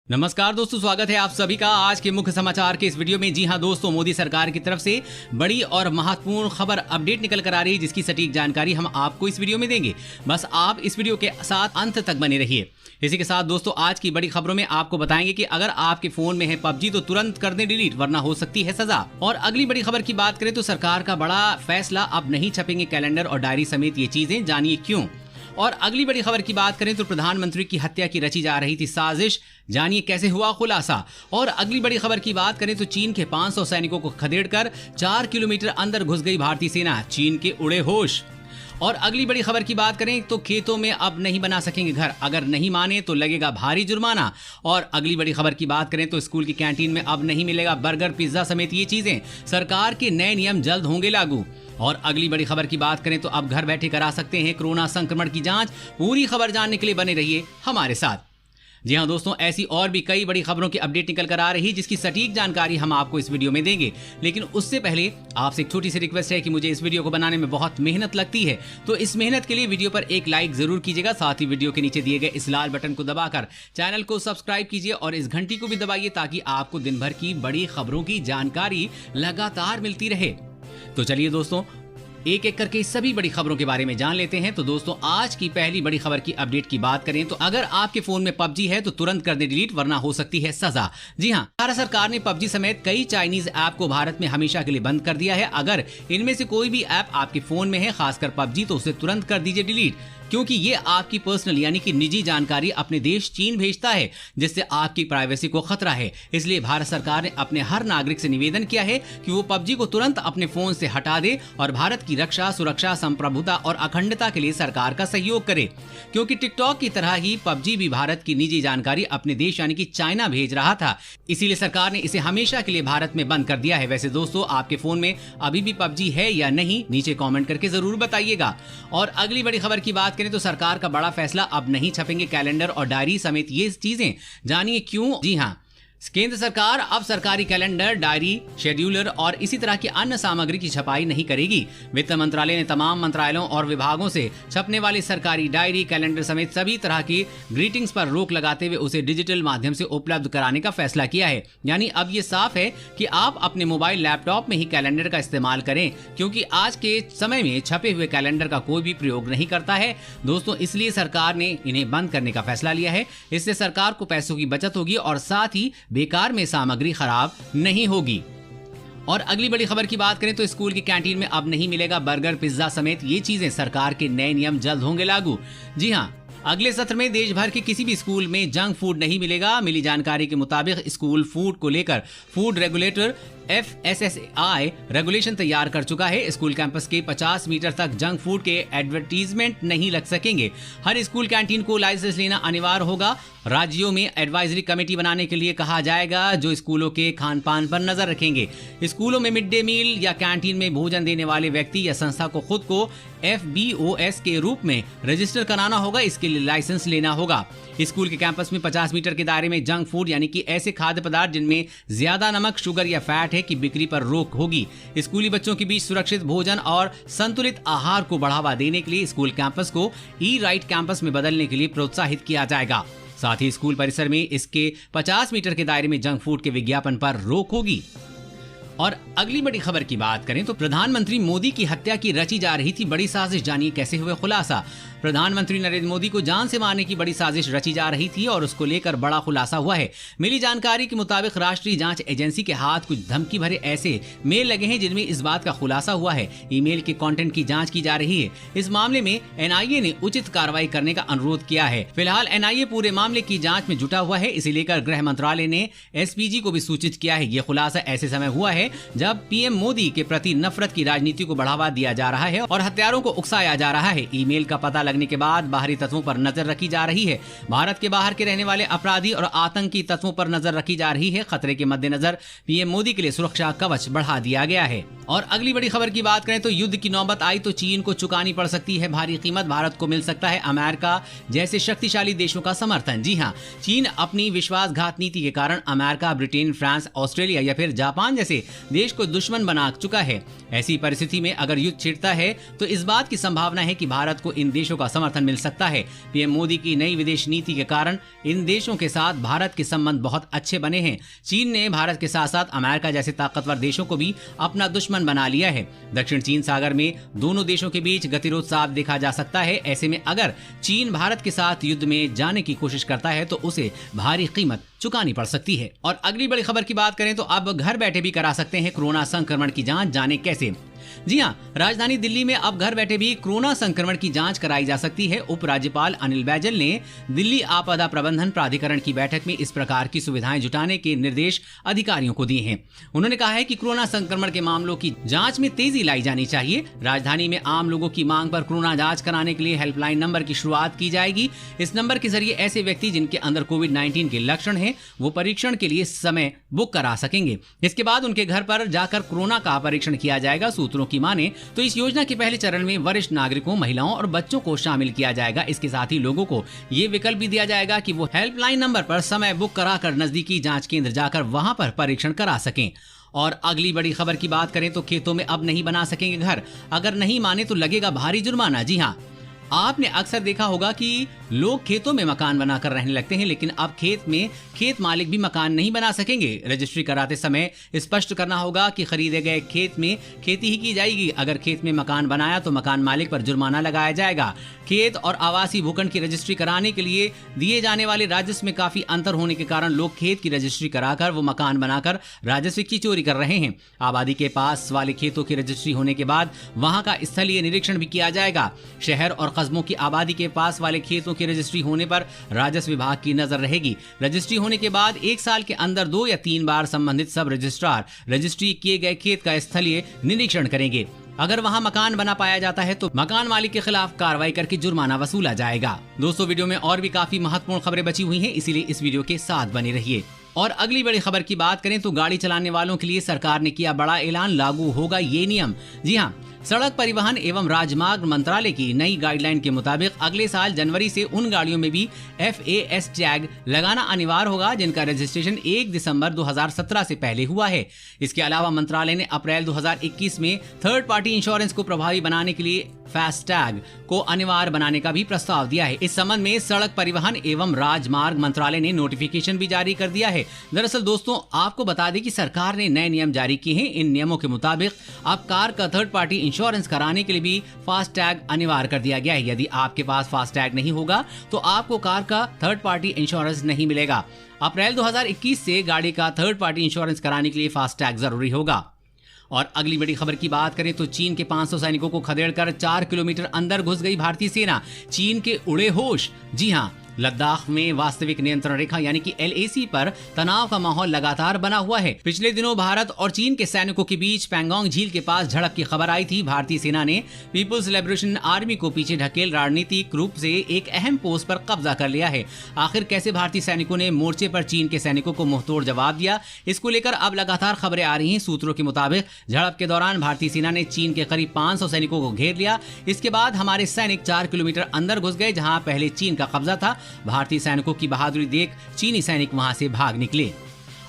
नमस्कार दोस्तों, स्वागत है आप सभी का आज के मुख्य समाचार के इस वीडियो में। जी हां दोस्तों, मोदी सरकार की तरफ से बड़ी और महत्वपूर्ण खबर अपडेट निकल कर आ रही है, जिसकी सटीक जानकारी हम आपको इस वीडियो में देंगे। बस आप इस वीडियो के साथ अंत तक बने रहिए। इसी के साथ दोस्तों, आज की बड़ी खबरों में आपको बताएंगे कि अगर आपके फोन में है पबजी तो तुरंत कर दें डिलीट, वरना हो सकती है सजा। और अगली बड़ी खबर की बात करें तो सरकार का बड़ा फैसला, अब नहीं छपेंगे कैलेंडर और डायरी समेत ये चीजें, जानिए क्यों। और अगली बड़ी खबर की बात करें तो प्रधानमंत्री की हत्या की रची जा रही थी साजिश, जानिए कैसे हुआ खुलासा। और अगली बड़ी खबर की बात करें तो चीन के 500 सैनिकों को खदेड़कर 4 किलोमीटर अंदर घुस गई भारतीय सेना, चीन के उड़े होश। और अगली बड़ी खबर की बात करें तो खेतों में अब नहीं बना सकेंगे घर, अगर नहीं माने तो लगेगा भारी जुर्माना। और अगली बड़ी खबर की बात करें तो स्कूल की कैंटीन में अब नहीं मिलेगा बर्गर, पिज्जा समेत ये चीजें, सरकार के नए नियम जल्द होंगे लागू। और अगली बड़ी खबर की बात करें तो अब घर बैठे करा सकते हैं कोरोना संक्रमण की जांच। पूरी खबर जानने के लिए बने रहिए हमारे साथ। जी हां दोस्तों, ऐसी और भी कई बड़ी खबरों की अपडेट निकल कर आ रही है, जिसकी सटीक जानकारी हम आपको इस वीडियो में देंगे। लेकिन उससे पहले आपसे एक छोटी सी रिक्वेस्ट है कि मुझे इस वीडियो को बनाने में बहुत मेहनत लगती है, तो इस मेहनत के लिए वीडियो पर एक लाइक जरूर कीजिएगा। साथ ही वीडियो के नीचे दिए गए इस लाल बटन को दबाकर चैनल को सब्सक्राइब कीजिए और इस घंटी को भी दबाइए, ताकि आपको दिन भर की बड़ी खबरों की जानकारी लगातार मिलती रहे। तो चलिए दोस्तों, एक एक करके सभी बड़ी खबरों के बारे में जान लेते हैं। तो दोस्तों, आज की पहली बड़ी खबर की अपडेट की बात करें तो अगर आपके फोन में पबजी है तो तुरंत कर दे डिलीट, वरना हो सकती है सजा। जी हां, भारत सरकार ने पबजी समेत कई चाइनीज ऐप को भारत में हमेशा के लिए बंद कर दिया है। अगर इनमें से कोई भी ऐप आपके फोन में है, खासकर पबजी, तो उसे तुरंत कर दीजिए डिलीट, क्योंकि ये आपकी पर्सनल यानी कि निजी जानकारी अपने देश चीन भेजता है, जिससे आपकी प्राइवेसी को खतरा है। इसलिए भारत सरकार ने अपने हर नागरिक से निवेदन किया है कि वो पबजी को तुरंत अपने फोन से हटा दे और भारत की रक्षा, सुरक्षा, संप्रभुता और अखंडता के लिए सरकार का सहयोग करे, क्योंकि टिकटॉक की तरह ही पबजी भी भारत की निजी जानकारी अपने देश यानी कि चाइना भेज रहा था। इसीलिए सरकार ने इसे हमेशा के लिए भारत में बंद कर दिया है। वैसे दोस्तों, आपके फोन में अभी भी पबजी है या नहीं, नीचे कॉमेंट करके जरूर बताइएगा। और अगली बड़ी खबर की बात करें तो सरकार का बड़ा फैसला, अब नहीं छपेंगे कैलेंडर और डायरी समेत ये चीजें, जानिए क्यों। जी हां, केंद्र सरकार अब सरकारी कैलेंडर, डायरी, शेड्यूलर और इसी तरह की अन्य सामग्री की छपाई नहीं करेगी। वित्त मंत्रालय ने तमाम मंत्रालयों और विभागों से छपने वाली सरकारी डायरी, कैलेंडर समेत सभी तरह की ग्रीटिंग्स पर रोक लगाते हुए उसे डिजिटल माध्यम से उपलब्ध कराने का फैसला किया है। यानी अब ये साफ है कि आप अपने मोबाइल, लैपटॉप में ही कैलेंडर का इस्तेमाल करें, क्योंकि आज के समय में छपे हुए कैलेंडर का कोई भी प्रयोग नहीं करता है दोस्तों। इसलिए सरकार ने इन्हें बंद करने का फैसला लिया है। इससे सरकार को पैसों की बचत होगी और साथ ही बेकार में सामग्री खराब नहीं होगी। और अगली बड़ी खबर की बात करें तो स्कूल की कैंटीन में अब नहीं मिलेगा बर्गर, पिज्जा समेत ये चीजें, सरकार के नए नियम जल्द होंगे लागू। जी हां, अगले सत्र में देश भर के किसी भी स्कूल में जंक फूड नहीं मिलेगा। मिली जानकारी के मुताबिक स्कूल फूड को लेकर फूड रेगुलेटर FSSAI रेगुलेशन तैयार कर चुका है। स्कूल कैंपस के 50 मीटर तक जंक फूड के एडवर्टीजमेंट नहीं लग सकेंगे। हर स्कूल कैंटीन को लाइसेंस लेना अनिवार्य होगा। राज्यों में एडवाइजरी कमेटी बनाने के लिए कहा जाएगा, जो स्कूलों के खान पान पर नजर रखेंगे। स्कूलों में मिड डे मील या कैंटीन में भोजन देने वाले व्यक्ति या संस्था को खुद को FBOS के रूप में रजिस्टर कराना होगा। इसके लिए लाइसेंस लेना होगा। स्कूल के कैंपस में 50 मीटर के दायरे में जंक फूड यानी कि ऐसे खाद्य पदार्थ जिनमें ज्यादा नमक, शुगर या फैट है की बिक्री पर रोक होगी। स्कूली बच्चों के बीच सुरक्षित भोजन और संतुलित आहार को बढ़ावा देने के लिए स्कूल कैंपस को ई-राइट कैंपस में बदलने के लिए प्रोत्साहित किया जाएगा। साथ ही स्कूल परिसर में इसके 50 मीटर के दायरे में जंक फूड के विज्ञापन पर रोक होगी। और अगली बड़ी खबर की बात करें तो प्रधानमंत्री मोदी की हत्या की रची जा रही थी बड़ी साजिश, जानिए कैसे हुए खुलासा। प्रधानमंत्री नरेंद्र मोदी को जान से मारने की बड़ी साजिश रची जा रही थी और उसको लेकर बड़ा खुलासा हुआ है। मिली जानकारी के मुताबिक राष्ट्रीय जांच एजेंसी के हाथ कुछ धमकी भरे ऐसे मेल लगे हैं, जिनमें इस बात का खुलासा हुआ है ईमेल के कंटेंट की जांच की जा रही है। इस मामले में NIA ने उचित कार्रवाई करने का अनुरोध किया है। फिलहाल NIA पूरे मामले की जांच में जुटा हुआ है। इसे लेकर गृह मंत्रालय ने SPG को भी सूचित किया है। ये खुलासा ऐसे समय हुआ है जब PM मोदी के प्रति नफरत की राजनीति को बढ़ावा दिया जा रहा है और हत्यारों को उकसाया जा रहा है। ईमेल का पता लगने के बाद बाहरी तत्वों पर नजर रखी जा रही है। भारत के बाहर के रहने वाले अपराधी और आतंकी तत्वों पर नजर रखी जा रही है। खतरे के मद्देनजर PM मोदी के लिए सुरक्षा कवच बढ़ा दिया गया है। और अगली बड़ी खबर की बात करें तो युद्ध की नौबत आई तो चीन को चुकानी पड़ सकती है भारी कीमत। भारत को मिल सकता है अमेरिका जैसे शक्तिशाली देशों का समर्थन। जी हां, चीन अपनी विश्वासघात नीति के कारण अमेरिका, ब्रिटेन, फ्रांस, ऑस्ट्रेलिया या फिर जापान जैसे देश को दुश्मन बना चुका है। ऐसी परिस्थिति में अगर युद्ध छिड़ता है तो इस बात की संभावना है कि भारत को इन देशों का का समर्थन मिल सकता है। पीएम मोदी की नई विदेश नीति के कारण इन देशों के साथ भारत के संबंध बहुत अच्छे बने हैं। चीन ने भारत के साथ साथ अमेरिका जैसे ताकतवर देशों को भी अपना दुश्मन बना लिया है। दक्षिण चीन सागर में दोनों देशों के बीच गतिरोध साफ देखा जा सकता है। ऐसे में अगर चीन भारत के साथ युद्ध में जाने की कोशिश करता है तो उसे भारी कीमत चुकानी पड़ सकती है। और अगली बड़ी खबर की बात करें तो अब घर बैठे भी करा सकते हैं कोरोना संक्रमण की जांच। जाने कैसे? जी हां, राजधानी दिल्ली में अब घर बैठे भी कोरोना संक्रमण की जांच कराई जा सकती है। उपराज्यपाल अनिल बैजल ने दिल्ली आपदा प्रबंधन प्राधिकरण की बैठक में इस प्रकार की सुविधाएं जुटाने के निर्देश अधिकारियों को दिए हैं। उन्होंने कहा है कि कोरोना संक्रमण के मामलों की जांच में तेजी लाई जानी चाहिए। राजधानी में आम लोगों की मांग पर कोरोना जांच कराने के लिए हेल्पलाइन नंबर की शुरुआत की जाएगी। इस नंबर के जरिए ऐसे व्यक्ति जिनके अंदर कोविड-19 के लक्षण हैं वो परीक्षण के लिए समय बुक करा सकेंगे। इसके बाद उनके घर पर जाकर कोरोना का परीक्षण किया जाएगा। सूत्रों की माने तो इस योजना के पहले चरण में वरिष्ठ नागरिकों, महिलाओं और बच्चों को शामिल किया जाएगा। इसके साथ ही लोगों को ये विकल्प भी दिया जाएगा कि वो हेल्पलाइन नंबर पर समय बुक कराकर नजदीकी जांच केंद्र जाकर वहां पर परीक्षण करा सकें। और अगली बड़ी खबर की बात करें तो खेतों में अब नहीं बना सकेंगे घर। अगर नहीं माने तो लगेगा भारी जुर्माना। जी हाँ, आपने अक्सर देखा होगा कि लोग खेतों में मकान बनाकर रहने लगते हैं, लेकिन अब खेत मालिक भी मकान नहीं बना सकेंगे। रजिस्ट्री कराते समय स्पष्ट करना होगा कि खरीदे गए खेत में खेती ही की जाएगी। अगर खेत में मकान बनाया तो मकान मालिक पर जुर्माना लगाया जाएगा। खेत और आवासीय भूखंड की रजिस्ट्री कराने के लिए दिए जाने वाले राजस्व में काफी अंतर होने के कारण लोग खेत की रजिस्ट्री कराकर वो मकान बनाकर राजस्व की चोरी कर रहे हैं। आबादी के पास वाले खेतों की रजिस्ट्री होने के बाद वहां का स्थलीय निरीक्षण भी किया जाएगा। शहर और कस्बों की आबादी के पास वाले खेतों की रजिस्ट्री होने पर राजस्व विभाग की नजर रहेगी। रजिस्ट्री होने के बाद 1 साल के अंदर 2 या 3 बार संबंधित सब रजिस्ट्रार रजिस्ट्री किए गए खेत का स्थलीय निरीक्षण करेंगे। अगर वहां मकान बना पाया जाता है तो मकान मालिक के खिलाफ कार्रवाई करके जुर्माना वसूला जाएगा। दोस्तों, वीडियो में और भी काफी महत्वपूर्ण खबरें बची हुई हैं, इसीलिए इस वीडियो के साथ बने रहिए। और अगली बड़ी खबर की बात करें तो गाड़ी चलाने वालों के लिए सरकार ने किया बड़ा ऐलान, लागू होगा ये नियम। जी हाँ, सड़क परिवहन एवं राजमार्ग मंत्रालय की नई गाइडलाइन के मुताबिक अगले साल जनवरी से उन गाड़ियों में भी FAS टैग लगाना अनिवार्य होगा जिनका रजिस्ट्रेशन 1 दिसंबर 2017 से पहले हुआ है। इसके अलावा मंत्रालय ने अप्रैल 2021 में थर्ड पार्टी इंश्योरेंस को प्रभावी बनाने के लिए फास्टैग को अनिवार्य बनाने का भी प्रस्ताव दिया है। इस संबंध में सड़क परिवहन एवं राजमार्ग मंत्रालय ने नोटिफिकेशन भी जारी कर दिया है। दरअसल दोस्तों, आपको बता दें कि सरकार ने नए नियम जारी किए हैं। इन नियमों के मुताबिक अब कार का थर्ड पार्टी इंश्योरेंस कराने के लिए भी फास्टैग अनिवार्य कर दिया गया है। यदि आपके पास फास्टैग नहीं होगा तो आपको कार का थर्ड पार्टी इंश्योरेंस नहीं मिलेगा। अप्रैल 2021 से गाड़ी का थर्ड पार्टी इंश्योरेंस कराने के लिए फास्टैग जरूरी होगा। और अगली बड़ी खबर की बात करें तो चीन के 500 सैनिकों को खदेड़कर 4 किलोमीटर अंदर घुस गई भारतीय सेना। चीन के उड़े होश। जी हां, लद्दाख में वास्तविक नियंत्रण रेखा यानी कि LAC पर तनाव का माहौल लगातार बना हुआ है। पिछले दिनों भारत और चीन के सैनिकों के बीच पैंगोंग झील के पास झड़प की खबर आई थी। भारतीय सेना ने पीपुल्स लिबरेशन आर्मी को पीछे ढकेल रणनीतिक रूप से एक अहम पोस्ट पर कब्जा कर लिया है। आखिर कैसे भारतीय सैनिकों ने मोर्चे पर चीन के सैनिकों को मुंहतोड़ जवाब दिया, इसको लेकर अब लगातार खबरें आ रही हैं। सूत्रों के मुताबिक झड़प के दौरान भारतीय सेना ने चीन के करीब 500 सैनिकों को घेर लिया। इसके बाद हमारे सैनिक 4 किलोमीटर अंदर घुस गए जहां पहले चीन का कब्जा था। भारतीय सैनिकों की बहादुरी देख चीनी सैनिक वहां से भाग निकले।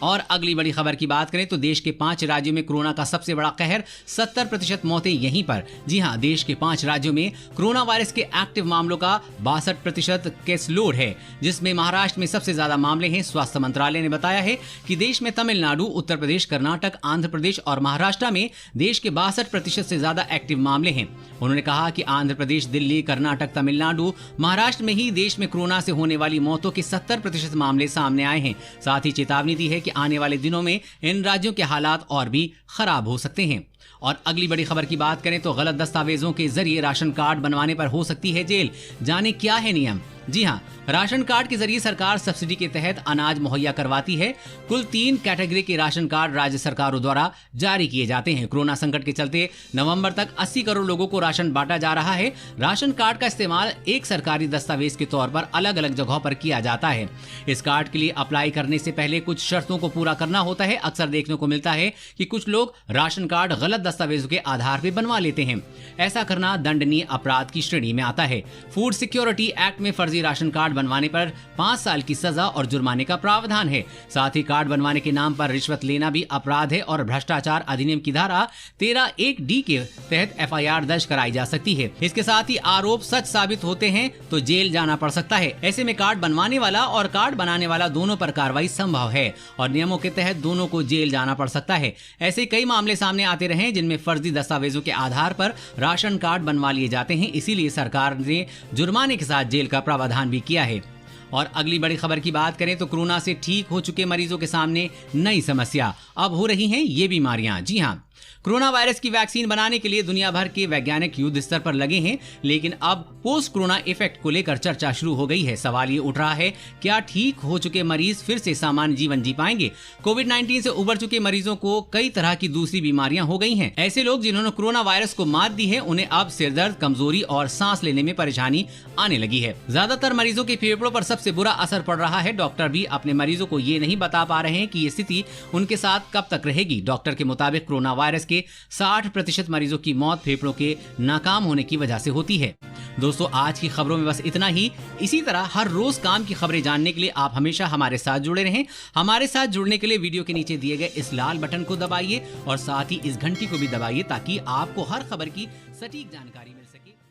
और अगली बड़ी खबर की बात करें तो देश के 5 राज्यों में कोरोना का सबसे बड़ा कहर, 70% मौतें यहीं पर। जी हां, देश के 5 राज्यों में कोरोना वायरस के एक्टिव मामलों का 62% केस लोड है, जिसमें महाराष्ट्र में सबसे ज्यादा मामले हैं। स्वास्थ्य मंत्रालय ने बताया है कि देश में तमिलनाडु, उत्तर प्रदेश, कर्नाटक, आंध्र प्रदेश और महाराष्ट्र में देश के 62% से ज्यादा एक्टिव मामले हैं। उन्होंने कहा कि आंध्र प्रदेश, दिल्ली, कर्नाटक, तमिलनाडु, महाराष्ट्र में ही देश में कोरोना से होने वाली मौतों के 70% मामले सामने आए हैं। साथ ही चेतावनी दी है कि आने वाले दिनों में इन राज्यों के हालात और भी खराब हो सकते हैं। और अगली बड़ी खबर की बात करें तो गलत दस्तावेजों के जरिए राशन कार्ड बनवाने पर हो सकती है जेल। जाने क्या है नियम। जी हां, राशन कार्ड के जरिए सरकार सब्सिडी के तहत अनाज मुहैया करवाती है। कुल 3 कैटेगरी के राशन कार्ड राज्य सरकारों द्वारा जारी किए जाते हैं। कोरोना संकट के चलते नवंबर तक 80 करोड़ लोगों को राशन बांटा जा रहा है। राशन कार्ड का इस्तेमाल एक सरकारी दस्तावेज के तौर पर अलग अलग जगहों पर किया जाता है। इस कार्ड के लिए अप्लाई करने से पहले कुछ शर्तों को पूरा करना होता है। अक्सर देखने को मिलता है कि कुछ लोग राशन कार्ड गलत गलत दस्तावेजों के आधार पर बनवा लेते हैं। ऐसा करना दंडनीय अपराध की श्रेणी में आता है। फूड सिक्योरिटी एक्ट में फर्जी राशन कार्ड बनवाने पर 5 साल की सजा और जुर्माने का प्रावधान है। साथ ही कार्ड बनवाने के नाम पर रिश्वत लेना भी अपराध है और भ्रष्टाचार अधिनियम की धारा 13(1)(d) के तहत FIR दर्ज कराई जा सकती है। इसके साथ ही आरोप सच साबित होते हैं तो जेल जाना पड़ सकता है। ऐसे में कार्ड बनवाने वाला और कार्ड बनाने वाला दोनों पर कार्रवाई संभव है और नियमों के तहत दोनों को जेल जाना पड़ सकता है। ऐसे कई मामले सामने आते रहे जिनमें फर्जी दस्तावेजों के आधार पर राशन कार्ड बनवा लिए जाते हैं। इसीलिए सरकार ने जुर्माने के साथ जेल का प्रावधान भी किया है। और अगली बड़ी खबर की बात करें तो कोरोना से ठीक हो चुके मरीजों के सामने नई समस्या, अब हो रही हैं ये बीमारियां। जी हां, कोरोना वायरस की वैक्सीन बनाने के लिए दुनिया भर के वैज्ञानिक युद्ध स्तर पर लगे हैं, लेकिन अब पोस्ट कोरोना इफेक्ट को लेकर चर्चा शुरू हो गई है। सवाल ये उठ रहा है, क्या ठीक हो चुके मरीज फिर से सामान्य जीवन जी पाएंगे? कोविड-19 से उबर चुके मरीजों को कई तरह की दूसरी बीमारियां हो गई हैं। ऐसे लोग जिन्होंने कोरोना वायरस को मात दी है, उन्हें अब सिरदर्द, कमजोरी और सांस लेने में परेशानी आने लगी है। ज्यादातर मरीजों के फेफड़ों पर सबसे बुरा असर पड़ रहा है। डॉक्टर भी अपने मरीजों को ये नहीं बता पा रहे हैं कि ये स्थिति उनके साथ कब तक रहेगी। डॉक्टर के मुताबिक कोरोना वायरस के 60% मरीजों की मौत फेफड़ों के नाकाम होने की वजह से होती है। दोस्तों, आज की खबरों में बस इतना ही। इसी तरह हर रोज काम की खबरें जानने के लिए आप हमेशा हमारे साथ जुड़े रहें। हमारे साथ जुड़ने के लिए वीडियो के नीचे दिए गए इस लाल बटन को दबाइए और साथ ही इस घंटी को भी दबाइए ताकि आपको हर खबर की सटीक जानकारी मिल सके।